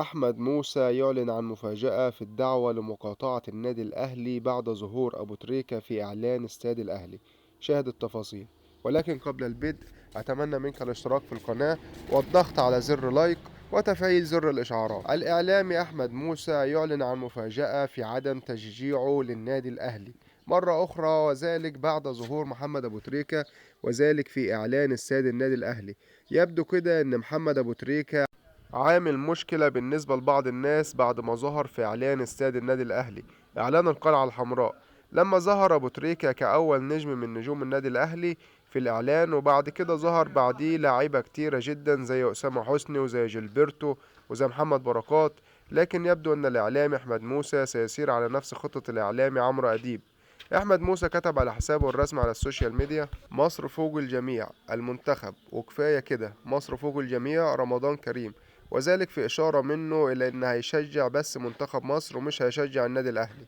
أحمد موسى يعلن عن مفاجأة في الدعوة لمقاطعة النادي الأهلي بعد ظهور أبو تريكة في إعلان استاد الأهلي. شاهد التفاصيل. ولكن قبل البدء أتمنى منك الاشتراك في القناة والضغط على زر لايك وتفعيل زر الإشعارات. الإعلامي أحمد موسى يعلن عن مفاجأة في عدم تشجيعه للنادي الأهلي مرة أخرى، وذلك بعد ظهور محمد أبو تريكة، وذلك في إعلان استاد النادي الأهلي. يبدو كده إن محمد أبو تريكة عامل مشكلة بالنسبة لبعض الناس بعد ما ظهر في إعلان استاد النادي الأهلي، إعلان القلعة الحمراء. لما ظهر أبو تريكة كأول نجم من نجوم النادي الأهلي في الإعلان، وبعد كده ظهر بعديه لاعيبة كتيرة جدا زي أسامة حسني وزي جilberto وزي محمد بركات. لكن يبدو أن الإعلامي أحمد موسى سيسير على نفس خطة الإعلامي عمرو أديب. أحمد موسى كتب على حسابه الرسمي على السوشيال ميديا: مصر فوق الجميع، المنتخب وكفاية كده، مصر فوق الجميع، رمضان كريم. وذلك في إشارة منه إلى إن هيشجع بس منتخب مصر ومش هيشجع النادي الأهلي.